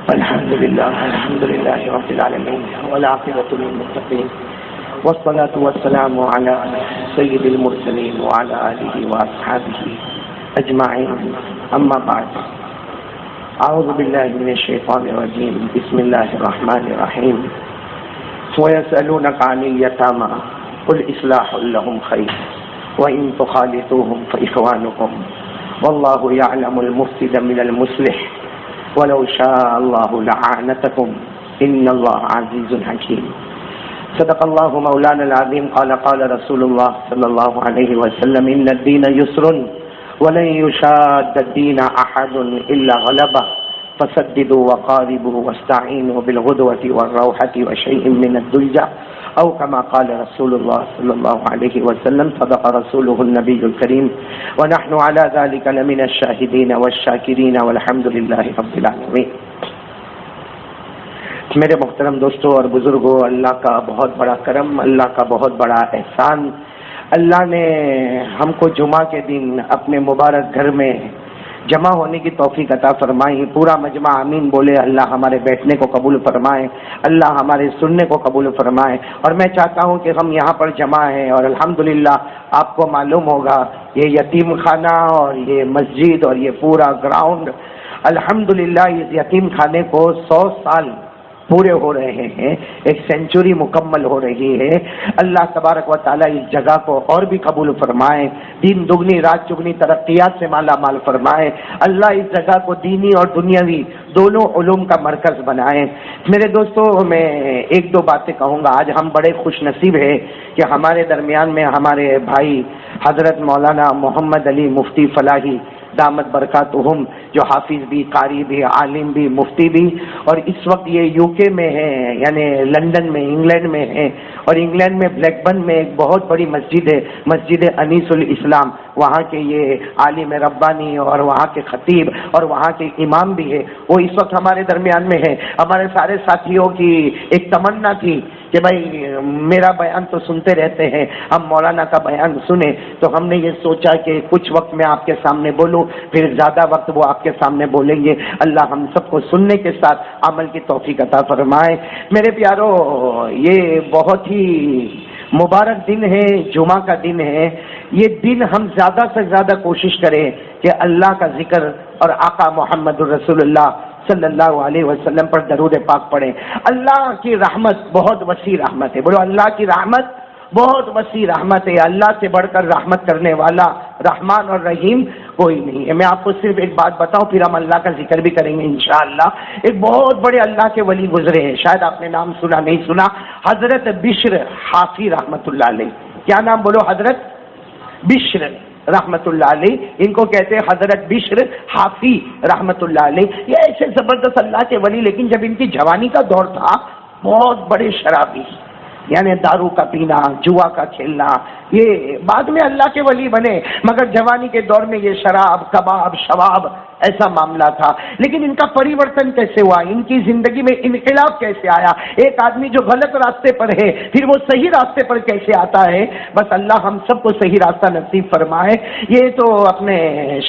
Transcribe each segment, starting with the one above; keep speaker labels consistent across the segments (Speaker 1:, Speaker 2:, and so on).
Speaker 1: الحمد لله رب العالمين والعاقبة للمتقين والصلاة والسلام على سيد المرسلين وعلى آله وأصحابه أجمعين أما بعد أعوذ بالله من الشيطان الرجيم بسم الله الرحمن الرحيم ويسألونك عن اليتامى قل إصلاح لهم خير وإن تخالطوهم فإخوانكم والله يعلم المفسد من المصلح ولو شاء الله لأعنتكم إن الله عزيز حكيم صدق الله مولانا العظيم قال رسول الله صلى الله عليه وسلم إن الدين يسر ولن يشاد الدين أحد إلا غلبه فسددوا وقاربوا واستعينوا بالغدوة والروحة وشيء من الدلجة أو كما قال رسول الله صلى الله عليه وسلم صدق رسوله النبي الكريم ونحن على ذلك لمن الشاهدين والشاكرين والحمد لله رب العالمين. میرے محترم دوستوں اور بزرگوں، اللہ کا بہت بڑا کرم، اللہ کا بہت بڑا احسان، اللہ نے ہم کو جمعہ کے دن اپنے مبارک گھر میں جمع ہونے کی توفیق عطا فرمائی. پورا مجمع آمین بولے. اللہ ہمارے بیٹھنے کو قبول فرمائے، اللہ ہمارے سننے کو قبول فرمائے. اور میں چاہتا ہوں کہ ہم یہاں پر جمع ہیں اور الحمدللہ آپ کو معلوم ہوگا یہ یتیم خانہ اور یہ مسجد اور یہ پورا گراؤنڈ، الحمدللہ اس یتیم خانے کو 100 سال پورے ہو رہے ہیں، ایک سینچری مکمل ہو رہی ہے. اللہ تبارک و تعالیٰ اس جگہ کو اور بھی قبول فرمائے، دین دگنی رات چگنی ترقیات سے مالا مال فرمائے. اللہ اس جگہ کو دینی اور دنیاوی دونوں علوم کا مرکز بنائے. میرے دوستوں، میں ایک دو باتیں کہوں گا. آج ہم بڑے خوش نصیب ہیں کہ ہمارے درمیان میں ہمارے بھائی حضرت مولانا محمد علی مفتی فلاحی دامت برکاتہم، جو حافظ بھی، قاری بھی، عالم بھی، مفتی بھی، اور اس وقت یہ یو کے میں ہیں، یعنی لندن میں، انگلینڈ میں ہیں. اور انگلینڈ میں بلیک بن میں ایک بہت بڑی مسجد ہے، مسجد انیس الاسلام. وہاں کے یہ عالم ربانی اور وہاں کے خطیب اور وہاں کے امام بھی ہے. وہ اس وقت ہمارے درمیان میں ہے. ہمارے سارے ساتھیوں کی ایک تمنا تھی کہ بھائی میرا بیان تو سنتے رہتے ہیں، ہم مولانا کا بیان سنیں. تو ہم نے یہ سوچا کہ کچھ وقت میں آپ کے سامنے بولوں، پھر زیادہ وقت وہ آپ کے سامنے بولیں گے. اللہ ہم سب کو سننے کے ساتھ عمل کی توفیق عطا فرمائے. میرے پیارو، یہ بہت ہی مبارک دن ہے، جمعہ کا دن ہے. یہ دن ہم زیادہ سے زیادہ کوشش کریں کہ اللہ کا ذکر اور آقا محمد الرسول اللہ صلی اللہ علیہ وسلم پر درود پاک پڑھیں. اللہ کی رحمت بہت وسیع رحمت ہے. بولو اللہ کی رحمت بہت وسیع رحمت ہے. اللہ سے بڑھ کر رحمت کرنے والا رحمان اور رحیم کوئی نہیں ہے. میں آپ کو صرف ایک بات بتاؤں، پھر ہم اللہ کا ذکر بھی کریں گے انشاءاللہ. ایک بہت بڑے اللہ کے ولی گزرے ہیں، شاید آپ نے نام سنا نہیں سنا، حضرت بشر حافی رحمت اللہ علیہ. کیا نام بولو؟ حضرت بشر رحمت اللہ علیہ. ان کو کہتے ہیں حضرت بشر حافی رحمت اللہ علیہ. یہ ایسے زبردست اللہ کے ولی، لیکن جب ان کی جوانی کا دور تھا بہت بڑے شرابی، یعنی دارو کا پینا، جوا کا کھیلنا. یہ بعد میں اللہ کے ولی بنے، مگر جوانی کے دور میں یہ شراب، کباب، شواب ایسا معاملہ تھا. لیکن ان کا پریورتن کیسے ہوا؟ ان کی زندگی میں انقلاب کیسے آیا؟ ایک آدمی جو غلط راستے پر ہے پھر وہ صحیح راستے پر کیسے آتا ہے؟ بس اللہ ہم سب کو صحیح راستہ نصیب فرمائے. یہ تو اپنے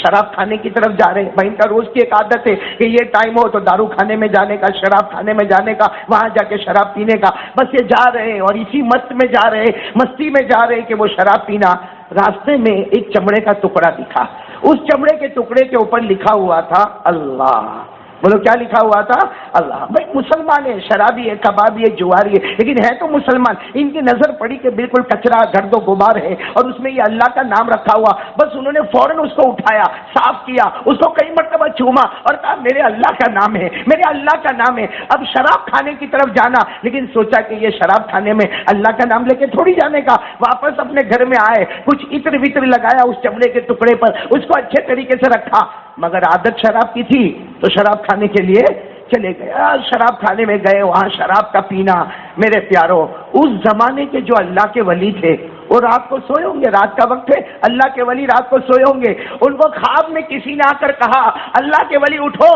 Speaker 1: شراب کھانے کی طرف جا رہے ہیں. بھائی ان کا روز کی ایک عادت ہے کہ یہ ٹائم ہو تو دارو کھانے میں جانے کا، شراب کھانے میں جانے کا، وہاں جا کے شراب پینے کا. بس یہ جا رہے ہیں اور اسی مست میں جا رہے، مستی میں جا رہے کہ وہ شراب پینا. راستے میں ایک چمڑے کا ٹکڑا دکھا. اس چمڑے کے ٹکڑے کے اوپر لکھا ہوا تھا اللہ. بولو کیا لکھا ہوا تھا؟ اللہ. بھائی مسلمان ہے، شرابی ہے، کبابی ہے، جواری ہے، لیکن ہے تو مسلمان. ان کی نظر پڑی کہ بالکل کچرا، گرد و غبار ہے اور اس میں یہ اللہ کا نام رکھا ہوا. بس انہوں نے فوراً اس کو اٹھایا، صاف کیا، اس کو کئی مرتبہ چوما اور کہا میرے اللہ کا نام ہے، میرے اللہ کا نام ہے. اب شراب کھانے کی طرف جانا، لیکن سوچا کہ یہ شراب کھانے میں اللہ کا نام لے کے تھوڑی جانے کا. واپس اپنے گھر میں آئے، کچھ عطر وطر لگایا اس چمڑے کے ٹکڑے پر، اس کو اچھے طریقے سے رکھا. مگر عادت شراب کی تھی تو شراب کھانے کے لیے چلے گئے. شراب کھانے میں گئے، وہاں شراب کا پینا. میرے پیارو، اس زمانے کے جو اللہ کے ولی تھے وہ رات کو سوئے ہوں گے، رات کا وقت ہے، اللہ کے ولی رات کو سوئے ہوں گے. ان کو خواب میں کسی نے آ کر کہا اللہ کے ولی اٹھو،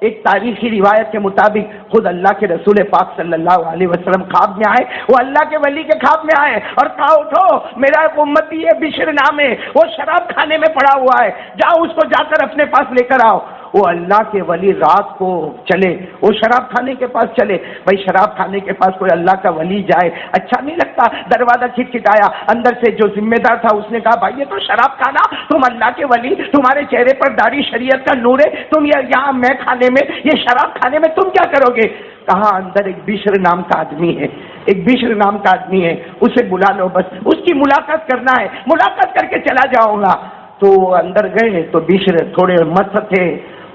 Speaker 1: ایک تاریخی روایت کے مطابق خود اللہ کے رسول پاک صلی اللہ علیہ وسلم خواب میں آئے، وہ اللہ کے ولی کے خواب میں آئے اور کہا اٹھو، میرا ایک امتی ہے بشر نام ہے، وہ شراب کھانے میں پڑا ہوا ہے، جاؤ اس کو جا کر اپنے پاس لے کر آؤ۔ وہ اللہ کے ولی رات کو چلے، وہ شراب کھانے کے پاس چلے۔ بھائی شراب کھانے کے پاس کوئی اللہ کا ولی جائے اچھا نہیں لگتا۔ دروازہ کھٹکھٹایا، اندر سے جو ذمہ دار تھا اس نے کہا بھائی یہ تو شراب کھانا، تم اللہ کے ولی، تمہارے چہرے پر داڑھی شریعت کا نور ہے، تم یہاں میں کھانے میں، یہ شراب کھانے میں تم کیا کرو گے؟ کہا اندر ایک بشر نام کا آدمی ہے، ایک بشر نام کا آدمی ہے، اسے بلا لو، بس اس کی ملاقات کرنا ہے، ملاقات کر کے چلا جاؤں گا۔ تو اندر گئے تو بشر تھوڑے مست تھے،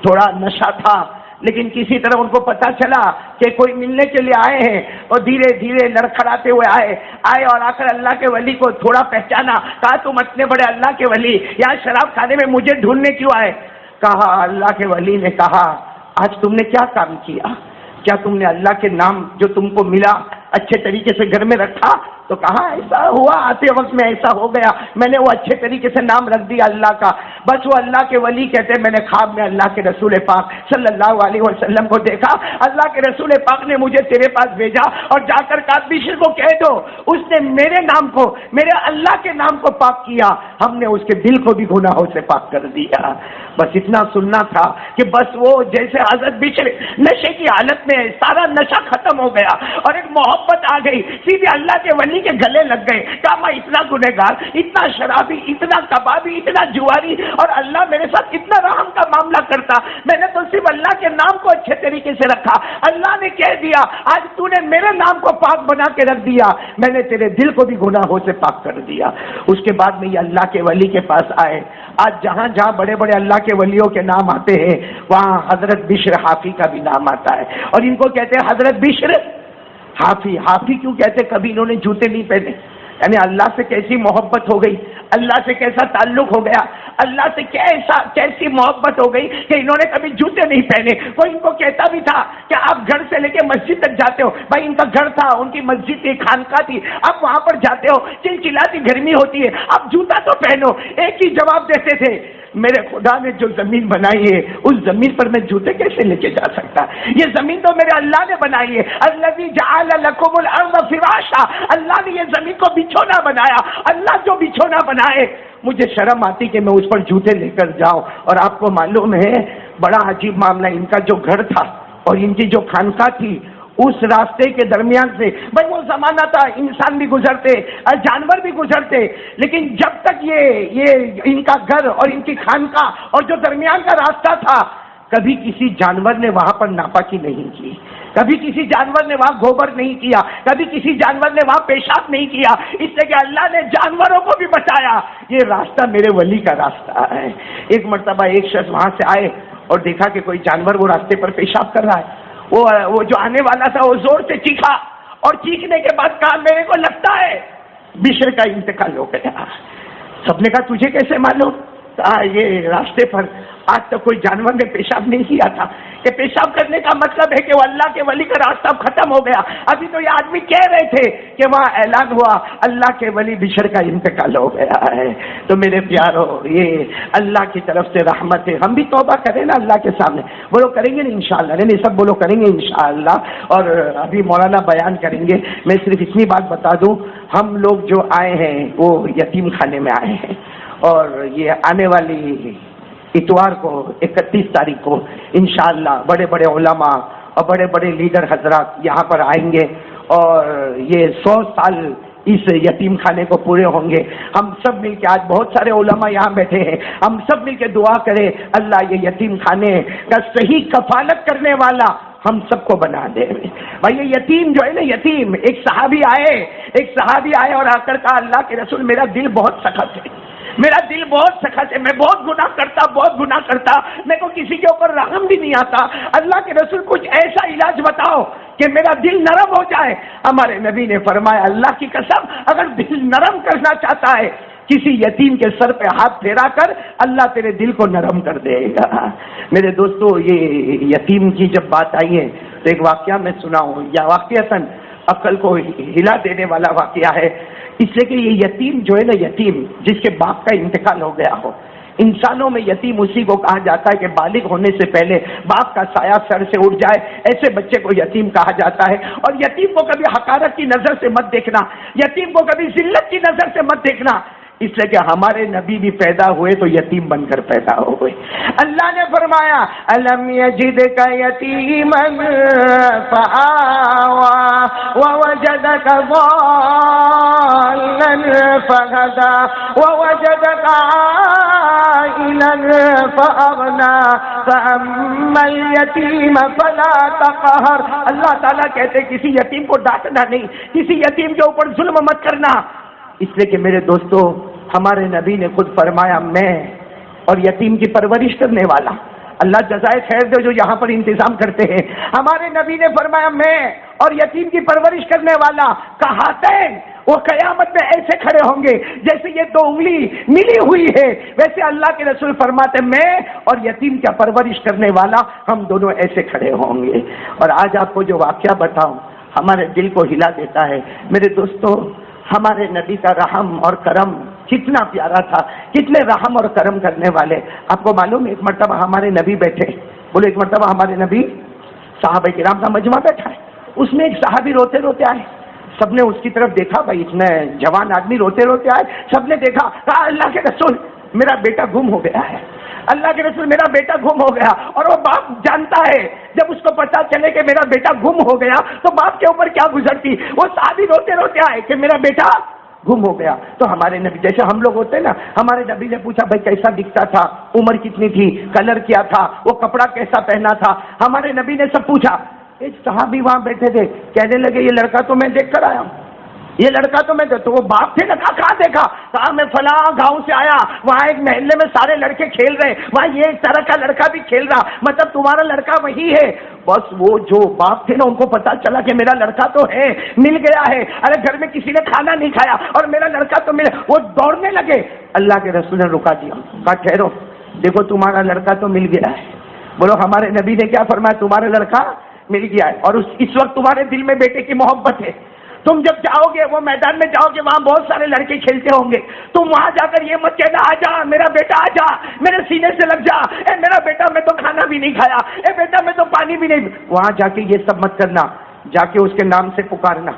Speaker 1: تھوڑا نشہ تھا، لیکن کسی طرح ان کو پتا چلا کہ کوئی ملنے کے لیے آئے ہیں، اور دھیرے دھیرے لڑکھڑاتے ہوئے آئے اور آ کر اللہ کے ولی کو تھوڑا پہچانا۔ کہا تم اتنے بڑے اللہ کے ولی یہاں شراب کھانے میں مجھے ڈھونڈنے کیوں آئے؟ کہا اللہ کے ولی نے کہا آج تم نے کیا کام کیا؟ کیا تم نے اللہ کے نام جو تم کو ملا اچھے طریقے سے گھر میں رکھا؟ تو کہا ایسا ہوا، آتے وقت میں ایسا ہو گیا، میں نے وہ اچھے طریقے سے نام رکھ دیا اللہ کا۔ بس وہ اللہ کے ولی کہتے ہیں میں نے خواب میں اللہ کے رسول پاک صلی اللہ علیہ وسلم کو دیکھا، اللہ کے رسول پاک نے مجھے تیرے پاس بھیجا اور جا کر کہا بشر کو کہہ دو اس نے میرے نام کو، میرے اللہ کے نام کو پاک کیا، ہم نے اس کے دل کو بھی گناہوں سے پاک کر دیا۔ بس اتنا سننا تھا کہ بس وہ جیسے حضرت بشر نشے کی حالت میں سارا نشہ ختم ہو گیا اور ایک محبت آ گئی، سیدھے اللہ کے ولی کے گلے لگ گئے۔ کہا میں اتنا گنہگار، اتنا شرابی، اتنا کبابی، اتنا جواری، اور اللہ میرے ساتھ اتنا رحم کا معاملہ کرتا، میں نے تو صرف اللہ کے نام کو اچھے طریقے سے رکھا، اللہ نے کہہ دیا آج تو نے میرے نام کو پاک بنا کے رکھ دیا، میں نے تیرے دل کو بھی گناہوں سے پاک کر دیا۔ اس کے بعد میں یہ اللہ کے ولی کے پاس آئے۔ آج جہاں جہاں بڑے بڑے اللہ کے ولیوں کے نام آتے ہیں وہاں حضرت بشر حافی کا بھی نام آتا ہے، اور ان کو کہتے ہیں حضرت بشر حافی۔ حافی کیوں کہتے؟ کبھی انہوں نے جوتے نہیں پہنے، یعنی اللہ سے کیسی محبت ہو گئی، اللہ سے کیسا تعلق ہو گیا، اللہ سے کیسی محبت ہو گئی کہ انہوں نے کبھی جوتے نہیں پہنے۔ کوئی ان کو کہتا بھی تھا کہ آپ گھر سے لے کے مسجد تک جاتے ہو، بھائی ان کا گھر تھا، ان کی مسجد تھی، خانقاہ تھی، آپ وہاں پر جاتے ہو، چلچلاتی گرمی ہوتی ہے، آپ جوتا تو پہنو۔ ایک ہی جواب دیتے تھے میرے خدا نے جو زمین بنائی ہے اس زمین پر میں جوتے کیسے لے کے جا سکتا؟ یہ زمین تو میرے اللہ نے بنائی ہے، الذی جعل لکم الارض فراشا، اللہ نے یہ زمین کو بچھونا بنایا، اللہ جو بچھونا بنائے مجھے شرم آتی کہ میں اس پر جوتے لے کر جاؤں۔ اور آپ کو معلوم ہے بڑا عجیب معاملہ، ان کا جو گھر تھا اور ان کی جو خانقاہ تھی اس راستے کے درمیان سے، بھائی وہ زمانہ تھا انسان بھی گزرتے جانور بھی گزرتے، لیکن جب تک یہ ان کا گھر اور ان کی خانقاہ اور جو درمیان کا راستہ تھا کبھی کسی جانور نے وہاں پر ناپاکی نہیں کی، کبھی کسی جانور نے وہاں گوبر نہیں کیا، کبھی کسی جانور نے وہاں پیشاب نہیں کیا، اس لیے کہ اللہ نے جانوروں کو بھی بچایا۔ یہ راستہ میرے ولی کا راستہ ہے۔ ایک مرتبہ ایک شخص وہاں سے آئے اور دیکھا کہ کوئی جانور وہ راستے پر پیشاب کر رہا ہے، وہ جو آنے والا تھا وہ زور سے چیخا اور چیخنے کے بعد کہا میرے کو لگتا ہے بشر کا انتقال ہو گیا۔ سب نے کہا تجھے کیسے معلوم؟ کہا یہ راستے پر آج تک کوئی جانور نے پیشاب نہیں کیا تھا، کہ پیشاب کرنے کا مطلب ہے کہ وہ اللہ کے ولی کا راستہ ختم ہو گیا۔ ابھی تو یہ آدمی کہہ رہے تھے کہ وہاں اعلان ہوا اللہ کے ولی بشر کا انتقال ہو گیا ہے۔ تو میرے پیارو یہ اللہ کی طرف سے رحمت ہے، ہم بھی توبہ کریں نا اللہ کے سامنے، بولو کریں گے نا انشاءاللہ، نہیں سب بولو کریں گے انشاءاللہ۔ اور ابھی مولانا بیان کریں گے، میں صرف اتنی بات بتا دوں، ہم لوگ جو آئے ہیں وہ یتیم خانے میں آئے ہیں، اور یہ آنے والی اتوار کو 31 تاریخ کو انشاءاللہ بڑے بڑے علماء اور بڑے بڑے لیڈر حضرات یہاں پر آئیں گے، اور یہ 100 سال اس یتیم خانے کو پورے ہوں گے۔ ہم سب مل کے، آج بہت سارے علماء یہاں بیٹھے ہیں، ہم سب مل کے دعا کریں اللہ یہ یتیم خانے کا صحیح کفالت کرنے والا ہم سب کو بنا دے۔ بھائی یہ یتیم جو ہے نا، یتیم ایک صحابی آئے اور آ کر کہا اللہ کے رسول میرا دل بہت سخت ہے، میرا دل بہت سخت ہے، میں بہت گناہ کرتا، میرے کو کسی کے اوپر رحم بھی نہیں آتا، اللہ کے رسول کچھ ایسا علاج بتاؤ کہ میرا دل نرم ہو جائے۔ ہمارے نبی نے فرمایا اللہ کی قسم اگر دل نرم کرنا چاہتا ہے کسی یتیم کے سر پہ ہاتھ پھیرا کر اللہ تیرے دل کو نرم کر دے گا۔ میرے دوستو یہ یتیم کی جب بات آئی ہے تو ایک واقعہ میں سناؤں، یا واقعتاً عقل کو ہلا دینے والا واقعہ ہے، اس لیے کہ یہ یتیم جو ہے نا، یتیم جس کے باپ کا انتقال ہو گیا ہو، انسانوں میں یتیم اسی کو کہا جاتا ہے کہ بالغ ہونے سے پہلے باپ کا سایہ سر سے اٹھ جائے، ایسے بچے کو یتیم کہا جاتا ہے۔ اور یتیم کو کبھی حقارت کی نظر سے مت دیکھنا، یتیم کو کبھی ذلت کی نظر سے مت دیکھنا، اس لیے کہ ہمارے نبی بھی پیدا ہوئے تو یتیم بن کر پیدا ہوئے۔ اللہ نے فرمایا الم یجدک یتیما فآوی ووجدک ضالا فہدی ووجدک عائلا فأغنی فأما الیتیم فلا تقہر۔ اللہ تعالیٰ کہتے کسی یتیم کو ڈانٹنا نہیں، کسی یتیم کے اوپر ظلم مت کرنا، اس لیے کہ میرے دوستو ہمارے نبی نے خود فرمایا میں اور یتیم کی پرورش کرنے والا، اللہ جزائے خیر دے جو یہاں پر انتظام کرتے ہیں، ہمارے نبی نے فرمایا میں اور یتیم کی پرورش کرنے والا کہاتین، وہ قیامت میں ایسے کھڑے ہوں گے جیسے یہ دو انگلی ملی ہوئی ہے، ویسے اللہ کے رسول فرماتے میں اور یتیم کا پرورش کرنے والا ہم دونوں ایسے کھڑے ہوں گے۔ اور آج آپ کو جو واقعہ بتاؤں ہمارے دل کو ہلا دیتا ہے میرے دوستو، ہمارے نبی کا رحم اور کرم کتنا پیارا تھا، کتنے رحم اور کرم کرنے والے۔ آپ کو معلوم ہے ایک مرتبہ ہمارے نبی بیٹھے، بولے ایک مرتبہ ہمارے نبی صحابہ کرام کا مجمع بیٹھا ہے، اس میں ایک صحابی روتے روتے آئے، سب نے اس کی طرف دیکھا، بھائی اتنے جوان آدمی روتے روتے آئے، سب نے دیکھا، کہا اللہ کے رسول میرا بیٹا گم ہو گیا ہے، اللہ کے رسول میرا بیٹا گم ہو گیا۔ اور وہ باپ جانتا ہے جب اس کو پتا چلے کہ میرا بیٹا گم ہو گیا تو باپ کے اوپر کیا گزرتی، وہ صحابی روتے روتے آئے کہ میرا بیٹا گم ہو گیا۔ تو ہمارے نبی جیسے ہم لوگ ہوتے ہیں نا، ہمارے نبی نے پوچھا بھائی کیسا دکھتا تھا، عمر کتنی تھی، کلر کیا تھا، وہ کپڑا کیسا پہنا تھا، ہمارے نبی نے سب پوچھا۔ ایک صحابی وہاں بیٹھے تھے، کہنے لگے یہ لڑکا تو میں دیکھ کر آیا ہوں، یہ لڑکا تو میں تو وہ باپ تھے نا، کہاں دیکھا، کہا میں فلاں گاؤں سے آیا، وہاں ایک محلے میں سارے لڑکے کھیل رہے، وہاں یہ ایک طرح کا لڑکا بھی کھیل رہا، مطلب تمہارا لڑکا وہی ہے۔ بس وہ جو باپ تھے نا ان کو پتا چلا کہ میرا لڑکا تو ہے، مل گیا ہے، ارے گھر میں کسی نے کھانا نہیں کھایا اور میرا لڑکا تو ملا، وہ دوڑنے لگے۔ اللہ کے رسول نے رکا دیا، کہا ٹھہرو، دیکھو تمہارا لڑکا تو مل گیا ہے۔ بولو ہمارے نبی نے کیا فرمایا، تمہارا لڑکا مل گیا ہے، اور اس وقت تمہارے دل میں بیٹے کی محبت ہے، تم جب جاؤ گے وہ میدان میں جاؤ گے وہاں بہت سارے لڑکے کھیلتے ہوں گے، تم وہاں جا کر یہ مت کہنا آ جا میرا بیٹا آ جا، میرے سینے سے لگ جا، اے میرا بیٹا میں تو کھانا بھی نہیں کھایا، اے بیٹا میں تو پانی بھی نہیں، وہاں جا کے یہ سب مت کرنا، جا کے اس کے نام سے پکارنا،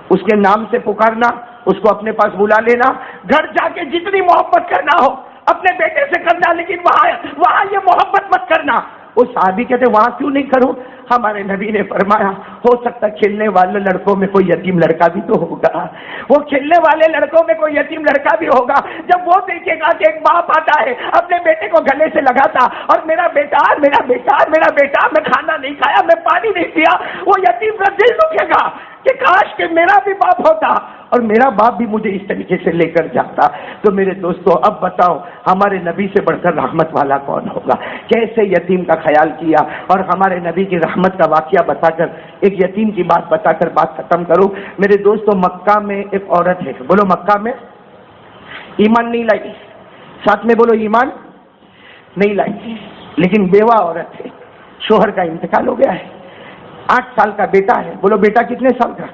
Speaker 1: اس کے نام سے پکارنا، اس کو اپنے پاس بلا لینا، گھر جا کے جتنی محبت کرنا ہو اپنے بیٹے سے کرنا، لیکن وہاں یہ محبت مت کرنا۔ وہ صحابی کہتے وہاں کیوں نہیں کروں، ہمارے نبی نے فرمایا ہو سکتا کھیلنے والے لڑکوں میں کوئی یتیم لڑکا بھی تو ہوگا، وہ کھیلنے والے لڑکوں میں کوئی یتیم لڑکا بھی ہوگا، جب وہ دیکھے گا کہ ایک باپ آتا ہے اپنے بیٹے کو گلے سے لگاتا اور میرا بیٹا میرا بیٹا میرا بیٹا میں کھانا نہیں کھایا میں پانی نہیں پیا، وہ یتیم کا دل دکھے گا کہ کاش کہ میرا بھی باپ ہوتا اور میرا باپ بھی مجھے اس طریقے سے لے کر جاتا۔ تو میرے دوستو اب بتاؤ ہمارے نبی سے بڑھ کر رحمت والا کون ہوگا، کیسے یتیم کا خیال کیا، اور ہمارے نبی کی رحمت کا واقعہ بتا کر ایک یتیم کی بات بتا کر بات ختم کروں۔ میرے دوستو مکہ میں ایک عورت ہے، بولو مکہ میں ایمان نہیں لائی، ساتھ میں بولو ایمان نہیں لائی، لیکن بیوہ عورت ہے، شوہر کا انتقال ہو گیا ہے، 8 سال کا بیٹا ہے، بولو بیٹا کتنے سال کا،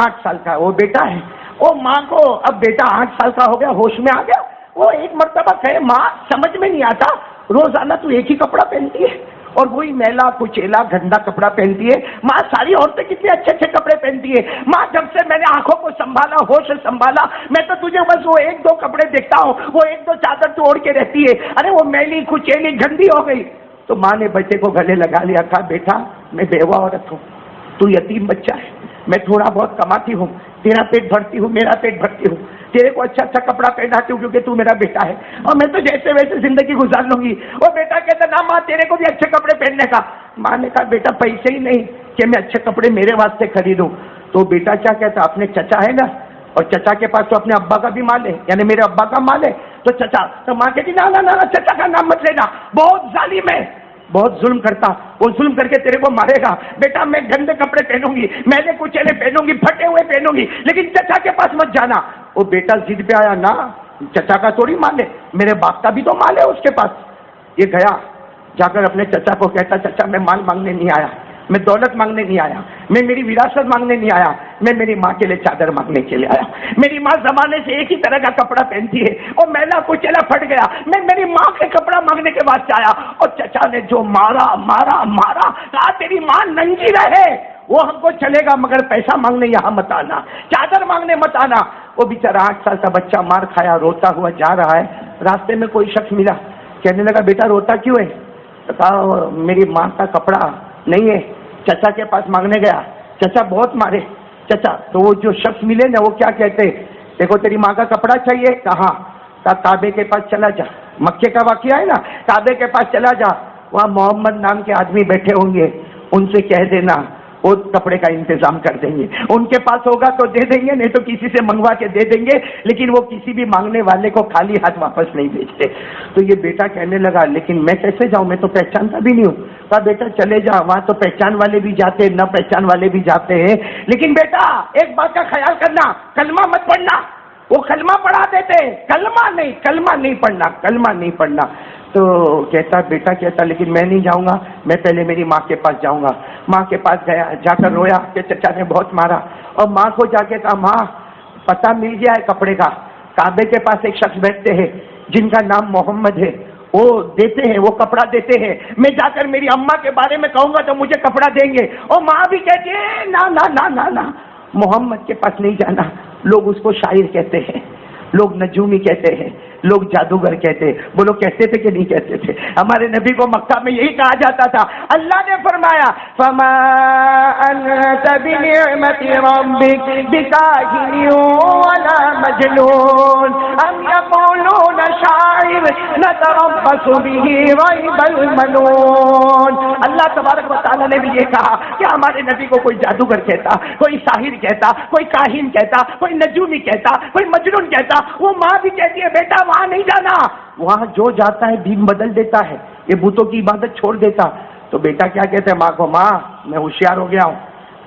Speaker 1: 8 سال کا وہ بیٹا ہے، وہ ماں کو اب بیٹا 8 سال کا ہو گیا، ہوش میں آ گیا، وہ ایک مرتبہ کہے ماں سمجھ میں نہیں آتا، روزانہ تو ایک ہی کپڑا پہنتی ہے اور وہی میلا کچیلا گندا کپڑا پہنتی ہے، ماں ساری عورتیں کتنے اچھے اچھے کپڑے پہنتی ہے، ماں جب سے میں نے آنکھوں کو سنبھالا ہوش سنبھالا میں تو تجھے بس وہ 1-2 کپڑے دیکھتا ہوں، وہ 1-2 چادر تو اوڑھ کے رہتی ہے، ارے وہ میلی کچیلی گندی ہو گئی۔ تو ماں نے بچے کو گلے لگا لیا، کہا بیٹا میں بیوہ عورت ہوں، تو یتیم بچہ ہے، میں تھوڑا بہت کماتی ہوں، تیرا پیٹ بھرتی ہوں، میرا پیٹ بھرتی ہوں، تیرے کو اچھا اچھا کپڑا پہناتی ہوں کیونکہ تو میرا بیٹا ہے اور میں تو جیسے ویسے زندگی گزار لوں گی۔ وہ بیٹا کہتا نا ماں تیرے کو بھی اچھے کپڑے پہننے کا، ماں نے کہا بیٹا پیسے ہی نہیں کہ میں اچھے کپڑے میرے واسطے خریدوں۔ تو بیٹا کیا کہتا اپنے چچا ہے نا، اور چچا کے پاس تو اپنے ابا کا بھی مال ہے، یعنی میرے ابا کا مال ہے، تو چچا، تو ماں کہتی نا نا نا چچا کا نام مت لینا، بہت ظالم ہے، بہت ظلم کرتا، وہ ظلم کر کے تیرے کو مارے گا، بیٹا میں گندے کپڑے پہنوں گی، میلے کچیلے پہنوں گی، پھٹے ہوئے پہنوں گی، لیکن چچا کے پاس مت جانا۔ وہ بیٹا ضد پہ آیا، نا چچا کا تھوڑی مال ہے، میرے باپ کا بھی تو مال ہے اس کے پاس۔ یہ گیا جا کر اپنے چچا کو کہتا چچا میں مال مانگنے نہیں آیا، میں دولت مانگنے نہیں آیا، میں میری وراثت مانگنے نہیں آیا، میں میری ماں کے لیے چادر مانگنے کے لیے آیا. میری ماں زمانے سے ایک ہی طرح کا کپڑا پہنتی ہے اور میلا کچیلا پھٹ گیا. میں میری ماں کے کپڑا مانگنے کے واسطے آیا اور چچا نے جو مارا مارا مارا, کہا تیری ماں ننگی رہے, وہ ہم کو چلے گا مگر پیسہ مانگنے یہاں مت آنا, چادر مانگنے مت آنا. وہ بیچارہ 8 سال کا بچہ مار کھایا روتا ہوا جا رہا ہے. راستے میں کوئی شخص ملا, کہنے لگا بیٹا روتا کیوں ہے؟ کہا میری ماں کا کپڑا نہیں ہے, چچا کے پاس مانگنے گیا, چچا بہت مارے. چچا تو وہ جو شخص ملے نا وہ کیا کہتے, دیکھو تیری ماں کا کپڑا چاہیے, کہاں؟ کعبے کے پاس چلا جا, مکے کا واقعہ ہے نا, کعبے کے پاس چلا جا, وہاں محمد نام کے آدمی بیٹھے ہوں گے, ان سے کہہ دینا وہ کپڑے کا انتظام کر دیں گے. ان کے پاس ہوگا تو دے دیں گے, نہیں تو کسی سے منگوا کے دے دیں گے, لیکن وہ کسی بھی مانگنے والے کو خالی ہاتھ واپس نہیں بھیجتے. تو یہ بیٹا کہنے لگا لیکن میں کیسے جاؤں, میں تو پہچانتا بھی نہیں ہوں. کہا بیٹا چلے جا, وہاں تو پہچان والے بھی جاتے ہیں, نہ پہچان والے بھی جاتے ہیں, لیکن بیٹا ایک بات کا خیال کرنا, کلمہ مت پڑھنا. وہ کلمہ پڑھا دیتے, کلمہ نہیں پڑھنا, کلمہ نہیں پڑھنا. تو کہتا بیٹا کہتا لیکن میں نہیں جاؤں گا, میں پہلے میری ماں کے پاس جاؤں گا. ماں کے پاس گیا, جا کر رویا کہ چچا نے بہت مارا, اور ماں کو جا کے کہا ماں پتہ مل گیا ہے کپڑے کا, کعبے کے پاس ایک شخص بیٹھتے ہیں جن کا نام محمد ہے, وہ دیتے ہیں, وہ کپڑا دیتے ہیں, میں جا کر میری اماں کے بارے میں کہوں گا تو مجھے کپڑا دیں گے. اور ماں بھی کہتی ہے نا نا نا نا نا, محمد کے پاس نہیں جانا. لوگ اس کو شاعر کہتے ہیں, لوگ نجومی کہتے ہیں, لوگ جادوگر کہتے ہیں. بولو کہتے تھے کہ نہیں کہتے تھے؟ ہمارے نبی کو مکہ میں یہی کہا جاتا تھا. اللہ نے فرمایا فما انت بنعمت ربک بکاہن ولا مجنون ام یقولون شاعر نتربص به ریب المنون. اللہ تبارک و تعالیٰ نے بھی یہ کہا کہ ہمارے نبی کو کوئی جادوگر کہتا, کوئی ساحر کہتا, کوئی کاہن کہتا, کوئی نجومی کہتا, کوئی مجنون کہتا. وہ ماں بھی کہتی ہے بیٹا وہاں نہیں جانا, وہاں جو جاتا ہے دین بدل دیتا ہے, یہ بتوں کی عبادت چھوڑ دیتا. تو بیٹا کیا کہتے ہیں ماں کو, ماں میں ہوشیار ہو گیا ہوں,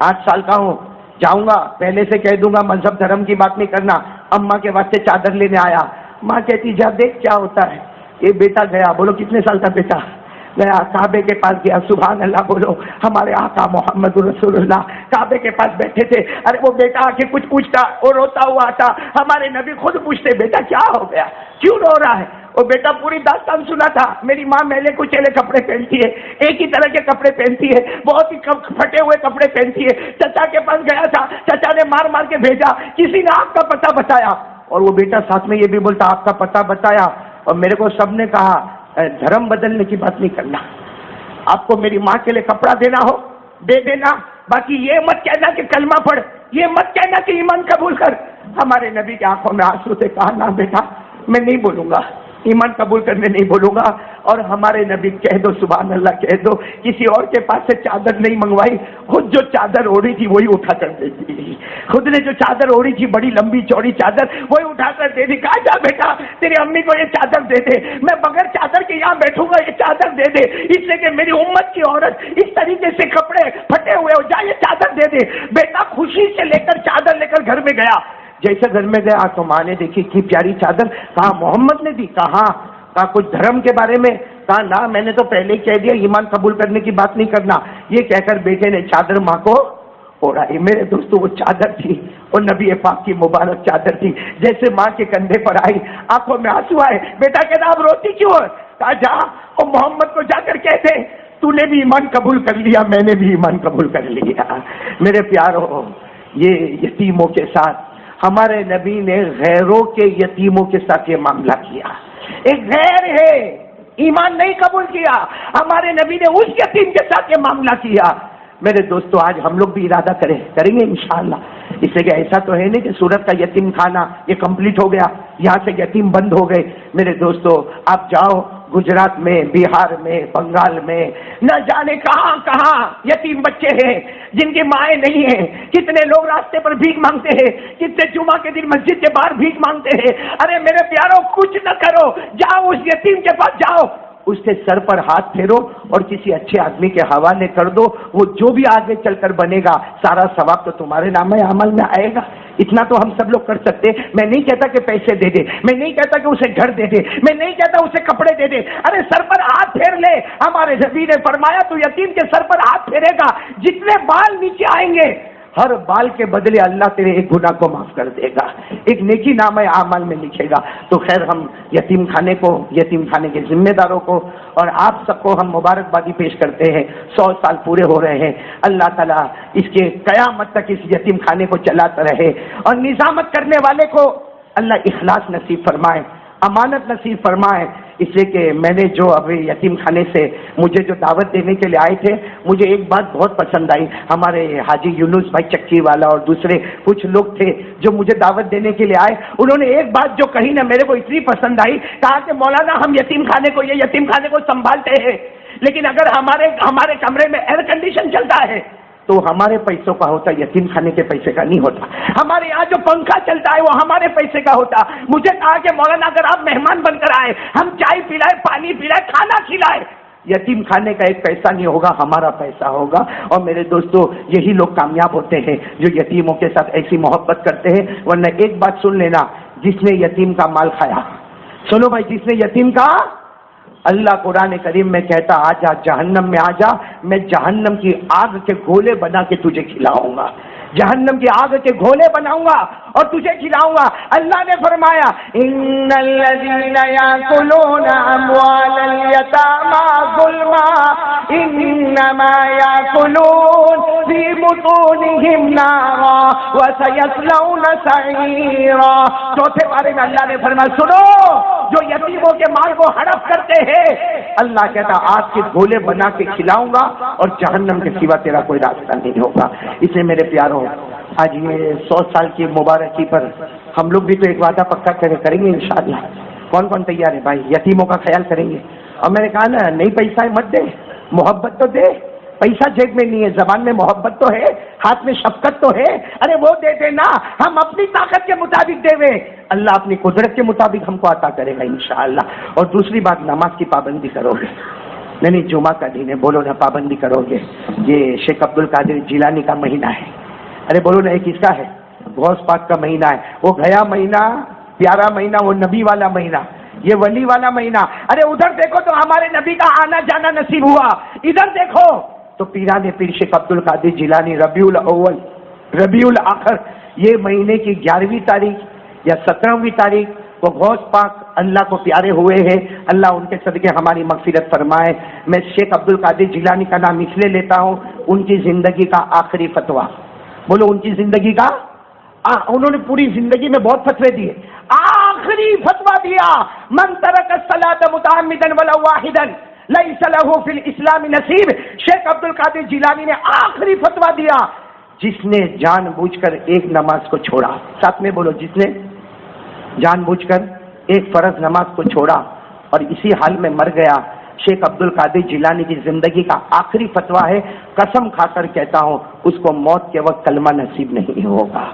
Speaker 1: 8 سال کا ہوں, جاؤں گا پہلے سے کہہ دوں گا مذہب دھرم کی بات نہیں کرنا, اماں کے واسطے چادر لینے آیا. ماں کہتی جا دیکھ کیا ہوتا ہے. یہ بیٹا گیا, بولو کتنے سال کا بیٹا گیا, کعبے کے پاس گیا. سبحان اللہ بولو, ہمارے آقا محمد رسول اللہ کعبے کے پاس بیٹھے تھے. ارے وہ بیٹا آ کے کچھ پوچھتا, وہ روتا ہوا آتا, ہمارے نبی خود پوچھتے بیٹا کیا ہو گیا, کیوں رو رہا ہے. وہ بیٹا پوری داستان سنا تھا, میری ماں میلے کچیلے کپڑے پہنتی ہے, ایک ہی طرح کے کپڑے پہنتی ہے, بہت ہی پھٹے ہوئے کپڑے پہنتی ہے. چچا کے پاس گیا تھا, چچا نے مار مار کے بھیجا, کسی نے آپ کا پتہ بتایا. اور وہ بیٹا ساتھ میں یہ بھی بولتا آپ کا پتہ بتایا, اور میرے کو سب نے کہا دھرم بدلنے کی بات نہیں کرنا, آپ کو میری ماں کے لیے کپڑا دینا ہو دے دینا, باقی یہ مت کہنا کہ کلمہ پڑھ, یہ مت کہنا کہ ایمان قبول کر. ہمارے نبی کی آنکھوں میں آنسو سے کہا نہ بیٹا میں نہیں بولوں گا, ایمان قبول کرنے نہیں بولوں گا. اور ہمارے نبی کہہ دو سبحان اللہ کہہ دو, کسی اور کے پاس سے چادر نہیں منگوائی, خود جو چادر اوڑھی تھی وہی اٹھا کر دے دی. خود نے جو چادر اوڑھی تھی بڑی لمبی چوڑی چادر, وہی اٹھا کر دے دی. کہا جا بیٹا تیری امی کو یہ چادر دے دے, میں بغیر چادر کے یہاں بیٹھوں گا, یہ چادر دے دے, اس لیے کہ میری امت کی عورت اس طریقے سے کپڑے پھٹے ہوئے ہو, جا یہ چادر دے دے. بیٹا خوشی سے لے کر چادر لے کر گھر میں گیا. جیسے گھر میں گیا تو ماں نے دیکھی اتنی پیاری چادر, کہا محمد نے دی, کہا کچھ دھرم کے بارے میں, کہا نہ میں نے تو پہلے ہی کہہ دیا ایمان قبول کرنے کی بات نہیں کرنا. یہ کہہ کر بیٹے نے چادر ماں کو اوڑھائی. میرے دوستو وہ چادر تھی, وہ نبی پاک کی مبارک چادر تھی. جیسے ماں کے کندھے پر آئی آنکھوں میں آنسو آئے. بیٹا کہتا اب روتی کیوں ہے؟ کہا جا اور محمد کو جا کر کہتے تو نے بھی ایمان قبول کر لیا, میں نے بھی ایمان قبول کر لیا. میرے پیارو, یہ یتیموں کے ساتھ ہمارے نبی نے غیروں کے یتیموں کے ساتھ یہ معاملہ کیا. ایک غیر ہے ایمان نہیں قبول کیا, ہمارے نبی نے اس یتیم کے ساتھ یہ معاملہ کیا. میرے دوستو آج ہم لوگ بھی ارادہ کریں گے انشاءاللہ. اس سے کہ ایسا تو ہے نہیں کہ سورت کا یتیم خانہ یہ کمپلیٹ ہو گیا, یہاں سے یتیم بند ہو گئے. میرے دوستو آپ جاؤ گجرات میں, بہار میں, بنگال میں, نہ جانے کہاں کہاں یتیم بچے ہیں جن کی مائیں نہیں ہیں. کتنے لوگ راستے پر بھیک مانگتے ہیں, کتنے جمعہ کے دن مسجد کے باہر بھیک مانگتے ہیں. ارے میرے پیاروں کچھ نہ کرو, جاؤ اس یتیم کے پاس جاؤ, اس کے سر پر ہاتھ پھیرو اور کسی اچھے آدمی کے حوالے کر دو. وہ جو بھی آگے چل کر بنے گا سارا ثواب تو تمہارے نام عمل میں آئے گا. اتنا تو ہم سب لوگ کر سکتے. میں نہیں کہتا کہ پیسے دے دے, میں نہیں کہتا کہ اسے گھر دے دے, میں نہیں کہتا اسے کپڑے دے دے. ارے سر پر ہاتھ پھیر لے. ہمارے نبی نے فرمایا تو یتیم کے سر پر ہاتھ پھیرے گا, جتنے بال نیچے آئیں گے ہر بال کے بدلے اللہ تیرے ایک گناہ کو معاف کر دے گا، ایک نیکی نامہ اعمال میں لکھے گا۔ تو خیر، ہم یتیم خانے کو، یتیم خانے کے ذمہ داروں کو اور آپ سب کو ہم مبارکبادی پیش کرتے ہیں۔ 100 سال پورے ہو رہے ہیں، اللہ تعالیٰ اس کے قیامت تک اس یتیم خانے کو چلاتا رہے، اور نظامت کرنے والے کو اللہ اخلاص نصیب فرمائے، امانت نصیب فرمائے۔ اس لیے کہ میں نے جو ابھی یتیم خانے سے مجھے جو دعوت دینے کے لیے آئے تھے، مجھے ایک بات بہت پسند آئی۔ ہمارے حاجی یونس بھائی چکی والا اور دوسرے کچھ لوگ تھے جو مجھے دعوت دینے کے لیے آئے، انہوں نے ایک بات جو کہی نا میرے کو اتنی پسند آئی، کہا کہ مولانا ہم یتیم خانے کو، یہ یتیم خانے کو سنبھالتے ہیں، لیکن اگر ہمارے کمرے میں ایئر کنڈیشن چلتا ہے تو ہمارے پیسوں کا ہوتا، یتیم خانے کے پیسے کا نہیں ہوتا۔ ہمارے یہاں جو پنکھا چلتا ہے وہ ہمارے پیسے کا ہوتا۔ مجھے کہا کہ مولانا اگر آپ مہمان بن کر آئے، ہم چائے پلائے، پانی پلائے، کھانا کھلائے، یتیم خانے کا ایک پیسہ نہیں ہوگا، ہمارا پیسہ ہوگا۔ اور میرے دوستو، یہی لوگ کامیاب ہوتے ہیں جو یتیموں کے ساتھ ایسی محبت کرتے ہیں۔ ورنہ ایک بات سن لینا، جس نے یتیم کا مال کھایا، سنو بھائی، جس نے یتیم کا، اللہ قرآن کریم میں کہتا آ جا جہنم میں آ جا، میں جہنم کی آگ کے گولے بنا کے تجھے کھلاؤں گا، جہنم کی آگ کے گولے بناؤں گا اور تجھے کھلاؤں گا۔ اللہ نے فرمایا ان الذین یاکلون اموال الیتامی ظلما انما یاکلون فی بطونہم نارا وسیصلون سعیرا۔ چوتھے بارے میں اللہ نے فرمایا، سنو، جو یتیموں کے مال کو ہڑپ کرتے ہیں، اللہ کہتا آگ کے گولے بنا کے کھلاؤں گا اور جہنم کے سوا تیرا کوئی راستہ نہیں ہوگا۔ اس لیے میرے پیاروں، آج یہ 100 سال کی مبارکی پر ہم لوگ بھی تو ایک وعدہ پکا کریں گے انشاءاللہ۔ کون کون تیار ہے بھائی؟ یتیموں کا خیال کریں گے۔ اور میں نے کہا نا، نہیں پیسہ ہے مت دے، محبت تو دے۔ پیسہ جیب میں نہیں ہے، زبان میں محبت تو ہے، ہاتھ میں شفقت تو ہے، ارے وہ دے دینا، ہم اپنی طاقت کے مطابق دے وے، اللہ اپنی قدرت کے مطابق ہم کو عطا کرے گا انشاءاللہ۔ اور دوسری بات، نماز کی پابندی کرو گے، نہیں جمعہ کا دن ہے، بولو نا پابندی کرو گے۔ یہ شیخ عبد القادر جیلانی کا مہینہ ہے، ارے بولو نا، ایک اس کا ہے، غوث پاک کا مہینہ ہے۔ وہ گیا مہینہ، پیارا مہینہ، وہ نبی والا مہینہ، یہ ولی والا مہینہ۔ ارے ادھر دیکھو تو ہمارے نبی کا آنا جانا نصیب ہوا، ادھر دیکھو تو پیران پیر شیخ عبد القادر جیلانی ربیع الاول، ربیع الاخر، یہ مہینے کی 11ویں تاریخ یا 17ویں تاریخ وہ غوث پاک اللہ کو پیارے ہوئے ہیں۔ اللہ ان کے صدقے ہماری مغفرت فرمائے۔ میں شیخ عبد القادر جیلانی کا نام اس لیے لیتا ہوں، ان کی زندگی کا آخری فتویٰ، بولو ان کی زندگی کا، انہوں نے پوری زندگی میں بہت فتوے دیے، آخری فتویٰ دیا، من ترک الصلاۃ متعمدا ولو واحدا لیس لہ فی الاسلام نصیب۔ شیخ عبد القادر جیلانی نے آخری فتویٰ دیا، جس نے جان بوجھ کر ایک نماز کو چھوڑا، ساتھ میں بولو، جس نے جان بوجھ کر ایک فرض نماز کو چھوڑا اور اسی حال میں مر گیا، شیخ عبد القادر جیلانی کی زندگی کا آخری فتویٰ ہے، قسم کھا کر کہتا ہوں، اس کو موت کے وقت کلمہ نصیب نہیں ہوگا،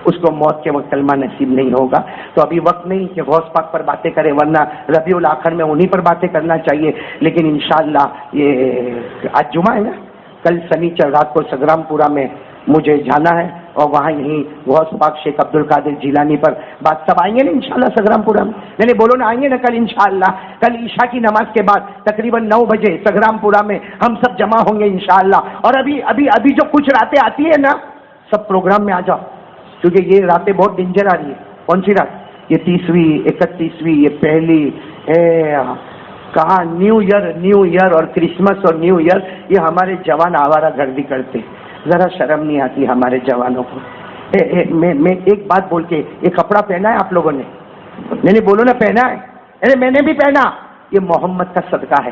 Speaker 1: اس کو موت کے وقت کلمہ نصیب نہیں ہوگا۔ تو ابھی وقت نہیں کہ غوث پاک پر باتیں کریں، ورنہ ربیع الاخر میں انہی پر باتیں کرنا چاہیے، لیکن انشاءاللہ یہ آج جمعہ ہے نا، کل سنیچر رات کو سگرام پورہ میں مجھے جانا ہے، اور وہاں یہیں غوث پاک شیخ عبد القادر جیلانی پر بات، سب آئیں گے نا انشاءاللہ سگرام پورہ میں؟ نہیں بولو نا، آئیں گے نا کل انشاءاللہ؟ کل عشاء کی نماز کے بعد تقریباً 9 بجے سگرام پورہ میں ہم سب جمع ہوں گے انشاءاللہ۔ اور ابھی جو کچھ راتیں آتی ہیں نا، سب پروگرام میں آ جاؤ، کیونکہ یہ راتیں بہت ڈینجر آ رہی ہے۔ کون سی رات؟ یہ 30ویں، 31ویں، یہ پہلی کہاں نیو ایئر اور کرسمس اور نیو ایئر، یہ ہمارے جوان آوارہ گردی کرتے، ذرا شرم نہیں آتی ہمارے جوانوں کو؟ میں ایک بات بول کے، یہ کپڑا پہنا ہے آپ لوگوں نے؟ نہیں بولو نا، پہنا ہے؟ ارے میں نے بھی پہنا، یہ محمد کا صدقہ ہے،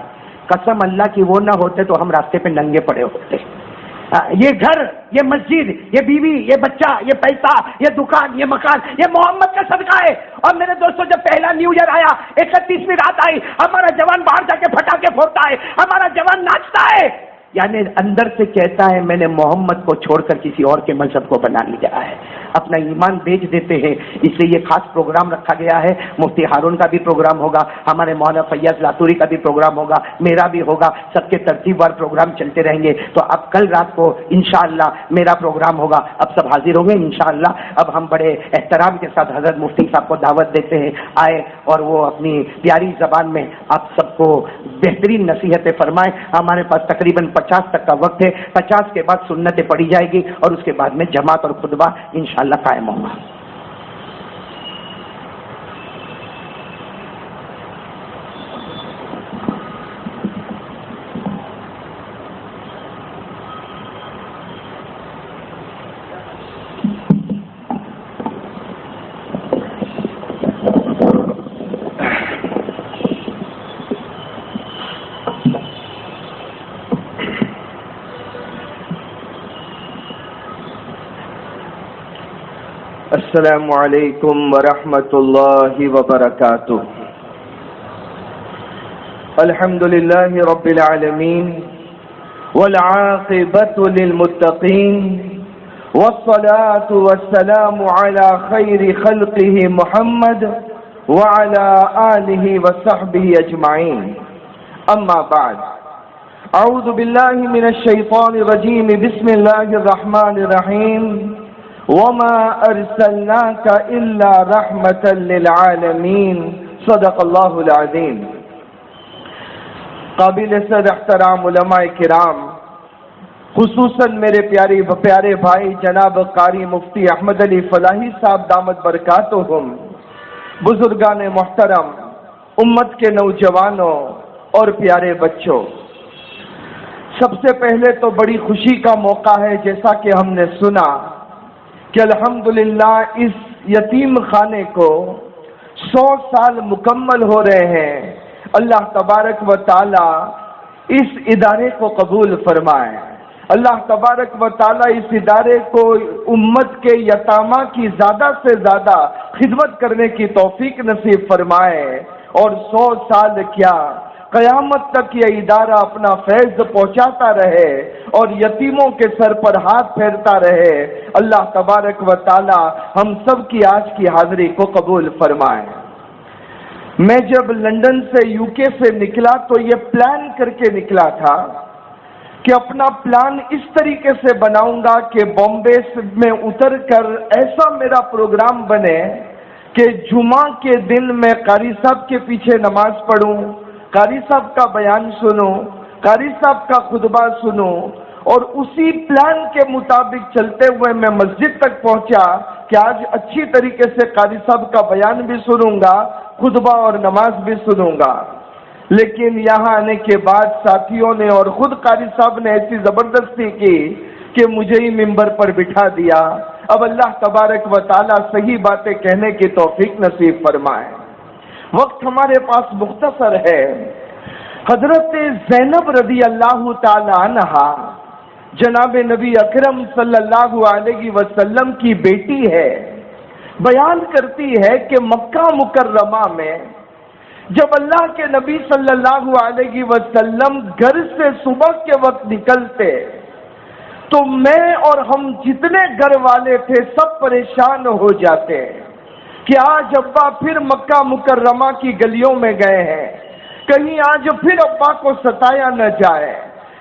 Speaker 1: قسم اللہ کی وہ نہ ہوتے تو ہم راستے پہ ننگے پڑے ہوتے۔ یہ گھر، یہ مسجد، یہ بیوی، یہ بچہ، یہ پیسہ، یہ دکان، یہ مکان، یہ محمد کا صدقہ ہے۔ اور میرے دوستوں، جب پہلا نیو ایئر آیا، 31ویں رات آئی، ہمارا جوان باہر جا کے پٹاخے پھوڑتا ہے، ہمارا جوان ناچتا ہے، یعنی اندر سے کہتا ہے میں نے محمد کو چھوڑ کر کسی اور کے مذہب کو بنا لیا ہے۔ اپنا ایمان بیچ دیتے ہیں. اس لیے یہ خاص پروگرام رکھا گیا ہے. مفتی ہارون کا بھی پروگرام ہوگا, ہمارے مولانا فیاض لاتوری کا بھی پروگرام ہوگا, میرا بھی ہوگا. سب کے ترتیب وار پروگرام چلتے رہیں گے. تو اب کل رات کو انشاءاللہ میرا پروگرام ہوگا. اب سب حاضر ہوں گے انشاءاللہ. اب ہم بڑے احترام کے ساتھ حضرت مفتی صاحب کو دعوت دیتے ہیں, آئے اور وہ اپنی پیاری زبان میں آپ سب کو بہترین نصیحتیں فرمائیں. ہمارے پاس تقریباً 50 تک کا وقت ہے. 50 کے بعد سنتیں پڑھی جائے گی اور اس کے بعد میں جماعت اور خطبہ انشاءاللہ قائم ہوگا.
Speaker 2: السلام علیکم ورحمۃ اللہ وبرکاتہ. الحمد للہ رب العالمین والعاقبۃ للمتقین والصلاة والسلام علی خیر خلقہ محمد وعلی آلہ وصحبہ اجمعین. اما بعد, اعوذ باللہ من الشیطان الرجیم. بسم اللہ الرحمن الرحیم. وما ارسلناک الا رحمتا للعالمین. صدق اللہ العظیم. قابل صد احترام علماء کرام, خصوصاً میرے پیارے بھائی جناب قاری مفتی احمد علی فلاحی صاحب دامت برکاتہم, بزرگان محترم, امت کے نوجوانوں اور پیارے بچوں, سب سے پہلے تو بڑی خوشی کا موقع ہے جیسا کہ ہم نے سنا کہ الحمدللہ اس یتیم خانے کو 100 سال مکمل ہو رہے ہیں. اللہ تبارک و تعالی اس ادارے کو قبول فرمائے. اللہ تبارک و تعالی اس ادارے کو امت کے یتامہ کی زیادہ سے زیادہ خدمت کرنے کی توفیق نصیب فرمائے, اور 100 سال کیا قیامت تک یہ ادارہ اپنا فیض پہنچاتا رہے اور یتیموں کے سر پر ہاتھ پھیرتا رہے. اللہ تبارک و تعالی ہم سب کی آج کی حاضری کو قبول فرمائے. میں جب لندن سے یو کے سے نکلا تو یہ پلان کر کے نکلا تھا کہ اپنا پلان اس طریقے سے بناؤں گا کہ بامبے میں اتر کر ایسا میرا پروگرام بنے کہ جمعہ کے دن میں قاری صاحب کے پیچھے نماز پڑھوں, قاری صاحب کا بیان سنوں, قاری صاحب کا خطبہ سنوں, اور اسی پلان کے مطابق چلتے ہوئے میں مسجد تک پہنچا کہ آج اچھی طریقے سے قاری صاحب کا بیان بھی سنوں گا, خطبہ اور نماز بھی سنوں گا. لیکن یہاں آنے کے بعد ساتھیوں نے اور خود قاری صاحب نے ایسی زبردستی کی کہ مجھے ہی ممبر پر بٹھا دیا. اب اللہ تبارک و تعالی صحیح باتیں کہنے کی توفیق نصیب فرمائے. وقت ہمارے پاس مختصر ہے. حضرت زینب رضی اللہ تعالی عنہا جناب نبی اکرم صلی اللہ علیہ وسلم کی بیٹی ہے. بیان کرتی ہے کہ مکہ مکرمہ میں جب اللہ کے نبی صلی اللہ علیہ وسلم گھر سے صبح کے وقت نکلتے تو میں اور ہم جتنے گھر والے تھے سب پریشان ہو جاتے کہ آج ابا پھر مکہ مکرمہ کی گلیوں میں گئے ہیں, کہیں آج پھر ابا کو ستایا نہ جائے,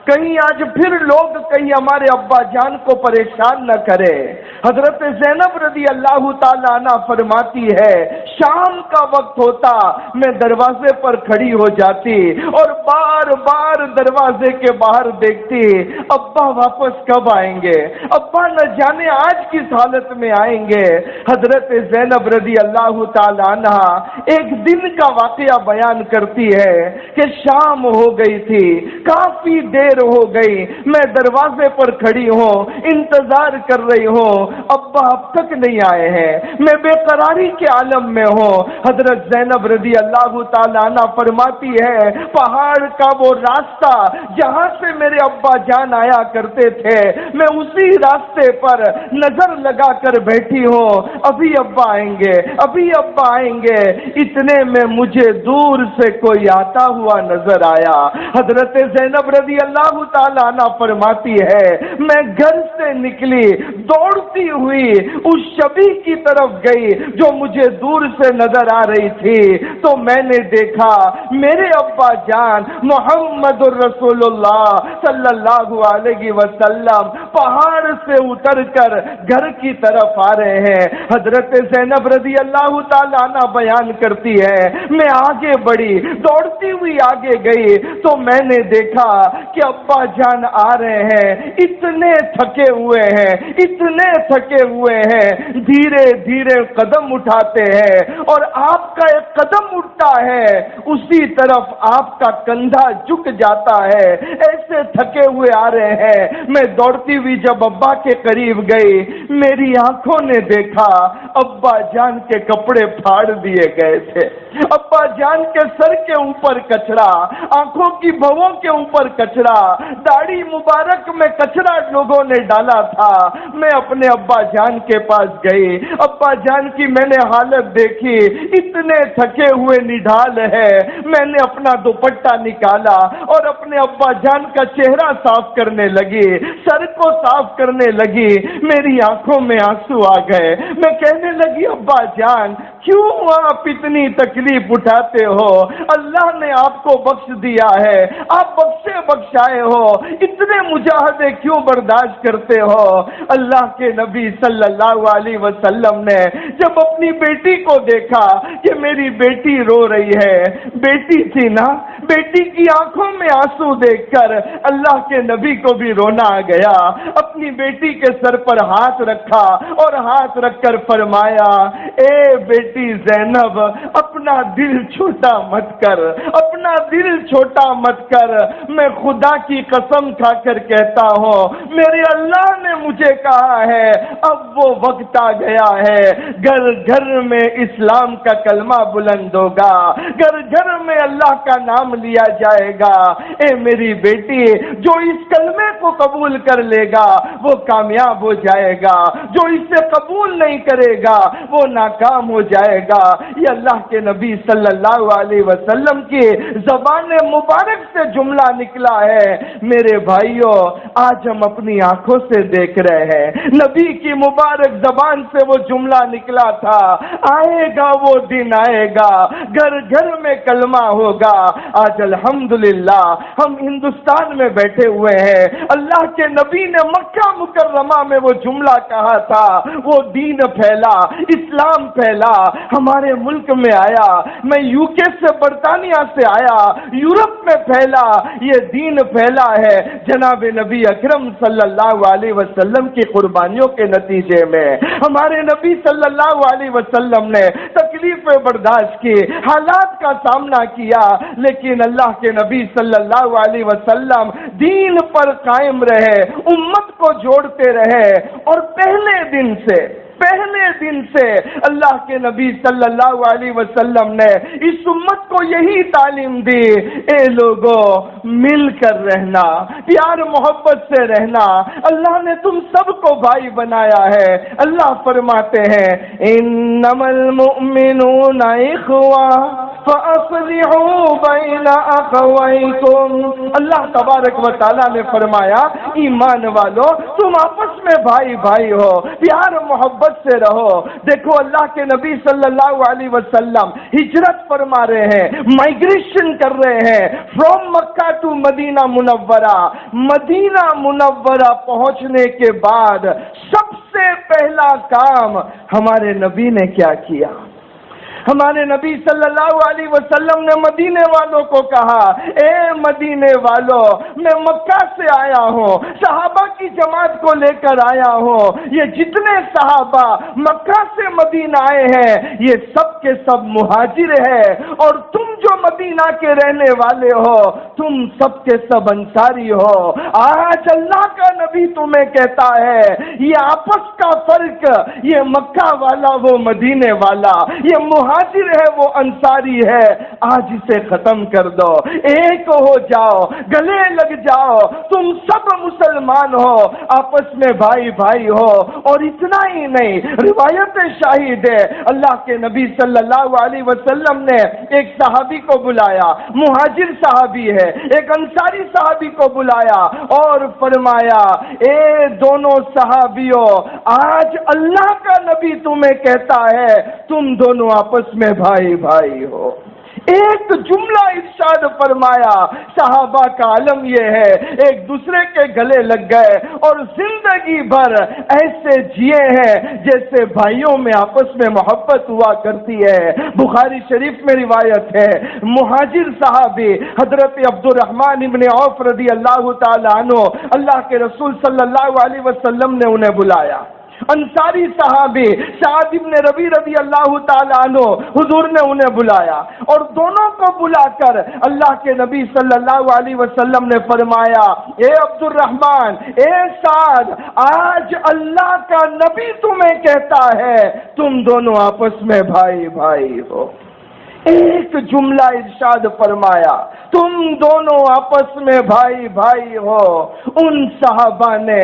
Speaker 2: کہیں آج پھر لوگ کہیں ہمارے ابا جان کو پریشان نہ کرے. حضرت زینب رضی اللہ تعالیٰ عنہ فرماتی ہے شام کا وقت ہوتا میں دروازے پر کھڑی ہو جاتی اور بار بار دروازے کے باہر دیکھتی ابا واپس کب آئیں گے, ابا نہ جانے آج کس حالت میں آئیں گے. حضرت زینب رضی اللہ تعالیٰ عنہ ایک دن کا واقعہ بیان کرتی ہے کہ شام ہو گئی تھی, کافی دیر ہو گئی, میں دروازے پر کھڑی ہوں, انتظار کر رہی ہوں, ابا اب تک نہیں آئے ہیں, میں بے قراری کے عالم میں ہوں. حضرت زینب رضی اللہ تعالیٰ عنہ فرماتی ہے پہاڑ کا وہ راستہ جہاں سے میرے ابا جان آیا کرتے تھے میں اسی راستے پر نظر لگا کر بیٹھی ہوں, ابھی ابا آئیں گے, ابھی ابا آئیں گے. اتنے میں مجھے دور سے کوئی آتا ہوا نظر آیا. حضرت زینب رضی اللہ اللہ تعالیٰ عنہ فرماتی ہے میں گھر سے نکلی دوڑتی ہوئی اس شبی کی طرف گئی جو مجھے دور سے نظر آ رہی تھی، تو میں نے دیکھا میرے ابا جان محمد الرسول اللہ صلی اللہ علیہ وسلم پہاڑ سے اتر کر گھر کی طرف آ رہے ہیں۔ حضرت زینب رضی اللہ تعالیٰ عنہ بیان کرتی ہے میں آگے بڑھی، دوڑتی ہوئی آگے گئی تو میں نے دیکھا کہ ابا جان آ رہے ہیں، اتنے تھکے ہوئے ہیں، اتنے تھکے ہوئے ہیں، دھیرے دھیرے قدم اٹھاتے ہیں اور آپ کا ایک قدم اٹھتا ہے اسی طرف آپ کا کندھا جھک جاتا ہے، ایسے تھکے ہوئے آ رہے ہیں۔ میں دوڑتی ہوئی جب ابا کے قریب گئی میری آنکھوں نے دیکھا ابا جان کے کپڑے پھاڑ دیے گئے تھے، ابا جان کے سر کے اوپر کچرا، آنکھوں کی بھووں کے اوپر کچرا، داڑھی مبارک میں کچرا لوگوں نے ڈالا تھا۔ میں اپنے ابا جان کے پاس گئی، ابا جان کی میں نے حالت دیکھی، اتنے تھکے ہوئے نڈھال ہے۔ میں نے اپنا دوپٹہ نکالا اور اپنے ابا جان کا چہرہ صاف کرنے لگی، سر کو صاف کرنے لگی، میری آنکھوں میں آنسو آ گئے۔ میں کہنے لگی ابا جان کیوں آپ اتنی تکلیف اٹھاتے ہو؟ اللہ نے آپ کو بخش دیا ہے، آپ بخشے بخشائے ہو، اتنے مجاہدے کیوں برداشت کرتے ہو؟ اللہ کے نبی صلی اللہ علیہ وسلم نے جب اپنی بیٹی کو دیکھا کہ میری بیٹی رو رہی ہے، بیٹی تھی نا، بیٹی کی آنکھوں میں آنسو دیکھ کر اللہ کے نبی کو بھی رونا آ گیا۔ اپنی بیٹی کے سر پر ہاتھ رکھا اور ہاتھ رکھ کر فرمایا اے بیٹی زینب اپنا دل چھوٹا مت کر، اپنا دل چھوٹا مت کر، میں خدا کی قسم کھا کر کہتا ہوں میرے اللہ نے مجھے کہا ہے اب وہ وقت آ گیا ہے گھر گھر میں اسلام کا کلمہ بلند ہوگا، گھر گھر میں اللہ کا نام لیا جائے گا۔ اے میری بیٹی جو اس کلمے کو قبول کر لے گا وہ کامیاب ہو جائے گا، جو اسے قبول نہیں کرے گا وہ ناکام ہو جائے گا۔ یہ اللہ کے نبی صلی اللہ علیہ وسلم کی زبان مبارک سے جملہ نکلا ہے۔ میرے بھائیوں آج ہم اپنی آنکھوں سے دیکھ رہے ہیں، نبی کی مبارک زبان سے وہ جملہ نکلا تھا آئے گا وہ دن آئے گا گھر گھر میں کلمہ ہوگا۔ آج الحمدللہ ہم ہندوستان میں بیٹھے ہوئے ہیں، اللہ کے نبی نے مکہ مکرمہ میں وہ جملہ کہا تھا، وہ دین پھیلا، اسلام پھیلا، ہمارے ملک میں آیا، میں یو کے سے برطانیہ سے آیا، یورپ میں پھیلا، یہ دین پھیلا ہے جناب نبی اکرم صلی اللہ علیہ وسلم کی قربانیوں کے نتیجے میں۔ ہمارے نبی صلی اللہ علیہ وسلم نے تکلیفیں برداشت کی، حالات کا سامنا کیا، لیکن اللہ کے نبی صلی اللہ علیہ وسلم دین پر قائم رہے، امت کو جوڑتے رہے، اور پہلے دن سے اللہ کے نبی صلی اللہ علیہ وسلم نے اس امت کو یہی تعلیم دی اے لوگوں مل کر رہنا، پیار محبت سے رہنا، اللہ نے تم سب کو بھائی بنایا ہے۔ اللہ فرماتے ہیں انما المؤمنون اخوہ فاصلحوا بین اخویکم، اللہ تبارک و تعالیٰ نے فرمایا ایمان والو تم آپس میں بھائی بھائی ہو، پیار محبت سے رہو۔ دیکھو اللہ کے نبی صلی اللہ علیہ وسلم ہجرت فرما رہے ہیں، مائگریشن کر رہے ہیں فرام مکہ ٹو مدینہ منورہ۔ مدینہ منورہ پہنچنے کے بعد سب سے پہلا کام ہمارے نبی نے کیا کیا؟ ہمارے نبی صلی اللہ علیہ وسلم نے مدینے والوں کو کہا اے مدینے والوں میں مکہ سے آیا ہوں، صحابہ کی جماعت کو لے کر آیا ہوں، یہ جتنے صحابہ مکہ سے مدینہ آئے ہیں یہ سب کے سب مہاجر ہیں، اور تم جو مدینہ کے رہنے والے ہو تم سب کے سب انصاری ہو۔ آج اللہ کا نبی تمہیں کہتا ہے یہ آپس کا فرق، یہ مکہ والا وہ مدینے والا، یہ مہاجر ہے وہ انصاری ہے، آج اسے ختم کر دو، ایک ہو جاؤ، گلے لگ جاؤ، تم سب مسلمان ہو، آپس میں بھائی بھائی ہو۔ اور اتنا ہی نہیں، روایت شاہد ہے، اللہ کے نبی صلی اللہ علیہ وسلم نے ایک صحابی کو بلایا، مہاجر صحابی ہے، ایک انصاری صحابی کو بلایا اور فرمایا، اے دونوں صحابیوں، آج اللہ کا نبی تمہیں کہتا ہے تم دونوں آپس میں بھائی بھائی ہو۔ ایک جملہ ارشاد فرمایا، صحابہ کا عالم یہ ہے ایک دوسرے کے گلے لگ گئے اور زندگی بھر ایسے جیے ہیں جیسے بھائیوں میں آپس میں محبت ہوا کرتی ہے۔ بخاری شریف میں روایت ہے، مہاجر صحابی حضرت عبد الرحمن ابن عوف رضی اللہ تعالی عنہ، اللہ کے رسول صلی اللہ علیہ وسلم نے انہیں بلایا۔ انصاری صحابی سعد ابن ربی رضی اللہ تعالیٰ عنہ، حضور نے انہیں بلایا اور دونوں کو بلا کر اللہ کے نبی صلی اللہ علیہ وسلم نے فرمایا، اے عبد الرحمن، اے سعد، آج اللہ کا نبی تمہیں کہتا ہے تم دونوں آپس میں بھائی بھائی ہو۔ ایک جملہ ارشاد فرمایا، تم دونوں آپس میں بھائی بھائی ہو۔ ان صحابہ نے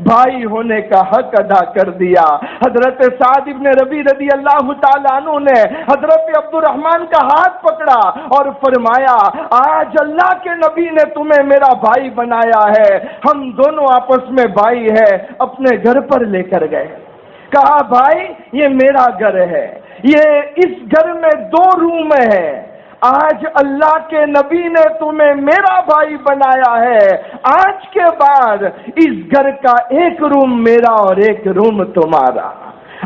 Speaker 2: بھائی ہونے کا حق ادا کر دیا۔ حضرت سعد ابن ربی رضی اللہ تعالیٰ عنہ نے حضرت عبد الرحمن کا ہاتھ پکڑا اور فرمایا، آج اللہ کے نبی نے تمہیں میرا بھائی بنایا ہے، ہم دونوں آپس میں بھائی ہیں۔ اپنے گھر پر لے کر گئے، کہا بھائی یہ میرا گھر ہے، یہ اس گھر میں 2 روم ہے، آج اللہ کے نبی نے تمہیں میرا بھائی بنایا ہے، آج کے بعد اس گھر کا 1 روم میرا اور 1 روم تمہارا،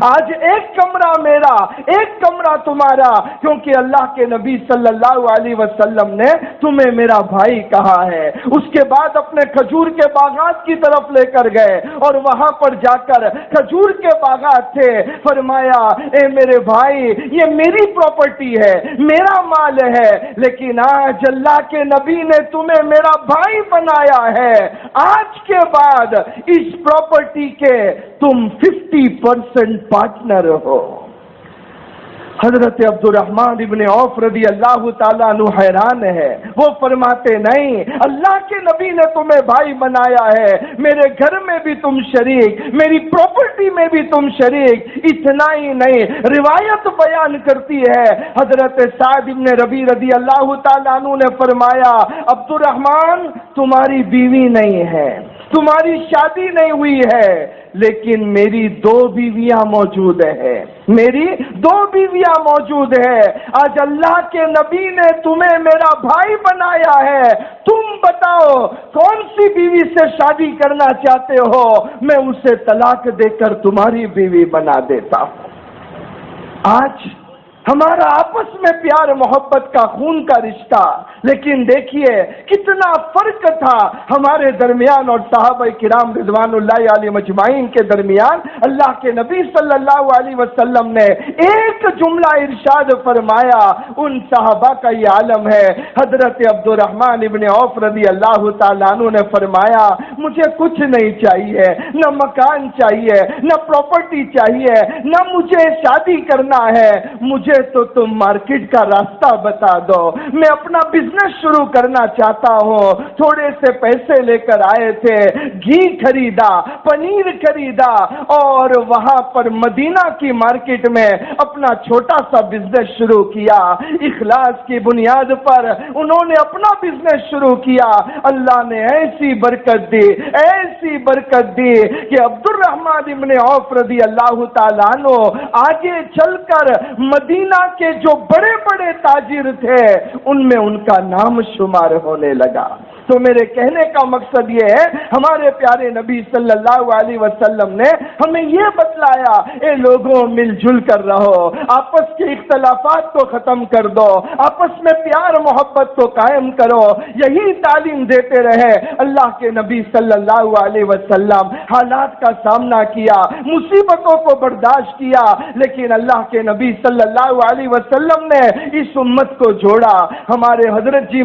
Speaker 2: آج 1 کمرہ میرا 1 کمرہ تمہارا، کیونکہ اللہ کے نبی صلی اللہ علیہ وسلم نے تمہیں میرا بھائی کہا ہے۔ اس کے بعد اپنے کھجور کے باغات کی طرف لے کر گئے اور وہاں پر جا کر کھجور کے باغات تھے، فرمایا، اے میرے بھائی، یہ میری پراپرٹی ہے، میرا مال ہے، لیکن آج اللہ کے نبی نے تمہیں میرا بھائی بنایا ہے، آج کے بعد اس پراپرٹی کے تم 50% پارٹنر ہو۔ حضرت عبد الرحمن ابن عوف رضی اللہ تعالیٰ عنہ حیران ہے، وہ فرماتے، نہیں، اللہ کے نبی نے تمہیں بھائی بنایا ہے، میرے گھر میں بھی تم شریک، میری پراپرٹی میں بھی تم شریک، اتنا ہی نہیں، روایت بیان کرتی ہے حضرت سعد ابن ربی رضی اللہ تعالیٰ عنہ نے فرمایا، عبد الرحمن تمہاری بیوی نہیں ہے، تمہاری شادی نہیں ہوئی ہے، لیکن میری 2 بیویاں موجود ہیں، میری 2 بیویاں موجود ہیں، آج اللہ کے نبی نے تمہیں میرا بھائی بنایا ہے، تم بتاؤ کون سی بیوی سے شادی کرنا چاہتے ہو، میں اسے طلاق دے کر تمہاری بیوی بنا دیتا ہوں۔ آج ہمارا آپس میں پیار محبت کا خون کا رشتہ، لیکن دیکھیے کتنا فرق تھا ہمارے درمیان اور صحابہ کرام رضوان اللہ علیہ مجمعین کے درمیان۔ اللہ کے نبی صلی اللہ علیہ وسلم نے ایک جملہ ارشاد فرمایا، ان صحابہ کا یہ عالم ہے۔ حضرت عبد الرحمن ابن عوف رضی اللہ تعالیٰ عنہ نے فرمایا، مجھے کچھ نہیں چاہیے، نہ مکان چاہیے، نہ پراپرٹی چاہیے، نہ مجھے شادی کرنا ہے، مجھے تو تم مارکیٹ کا راستہ بتا دو، میں اپنا بزنس شروع کرنا چاہتا ہوں۔ تھوڑے سے پیسے لے کر آئے تھے، گھی خریدا، پنیر خریدا اور وہاں پر مدینہ کی مارکیٹ میں اپنا چھوٹا سا بزنس شروع کیا۔ اخلاص کی بنیاد پر انہوں نے اپنا بزنس شروع کیا۔ اللہ نے ایسی برکت دی، ایسی برکت دی کہ عبد الرحمن ابن عوف رضی اللہ تعالیٰ عنہ آگے چل کر مدینہ کے جو بڑے بڑے تاجر تھے ان میں ان کا نام شمار ہونے لگا۔ تو میرے کہنے کا مقصد یہ ہے، ہمارے پیارے نبی صلی اللہ علیہ وسلم نے ہمیں یہ بتلایا، اے لوگوں مل جل کر رہو، آپس کے اختلافات کو ختم کر دو، آپس میں پیار محبت کو قائم کرو، یہی تعلیم دیتے رہے۔ اللہ کے نبی صلی اللہ علیہ وسلم حالات کا سامنا کیا، مصیبتوں کو برداشت کیا، لیکن اللہ کے نبی صلی اللہ علیہ وسلم نے اس امت کو جوڑا۔ ہمارے حضرت جی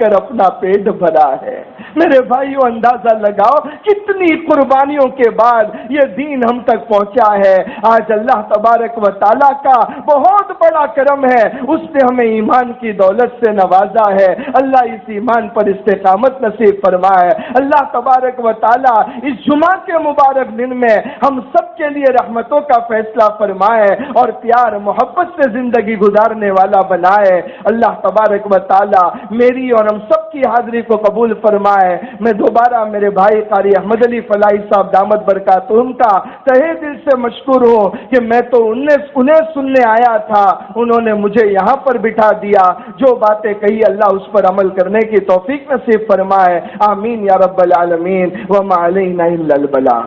Speaker 2: کر اپنا پیٹ بھرا ہے۔ میرے بھائیوں اندازہ لگاؤ کتنی قربانیوں کے بعد یہ دین ہم تک پہنچا ہے۔ آج اللہ تبارک و تعالیٰ کا بہت بڑا کرم ہے، اس نے ہمیں ایمان کی دولت سے نوازا ہے۔ اللہ اس ایمان پر استقامت نصیب فرمائے۔ اللہ تبارک و تعالیٰ اس جمعہ کے مبارک دن میں ہم سب کے لیے رحمتوں کا فیصلہ فرمائے اور پیار محبت سے زندگی گزارنے والا بنائے۔ اللہ تبارک و تعالیٰ میری اور ہم سب کی حاضری کو قبول فرمائے۔ میں دوبارہ میرے بھائی قاری احمد علی فلاحی صاحب دامت برکاتہم کا تہہ دل سے مشکور ہوں کہ میں تو انہیں سننے آیا تھا، انہوں نے مجھے یہاں پر بٹھا دیا۔ جو باتیں کہی اللہ اس پر عمل کرنے کی توفیق نصیب فرمائے۔ آمین یا رب العالمین۔ وما علینا الا البلاغ۔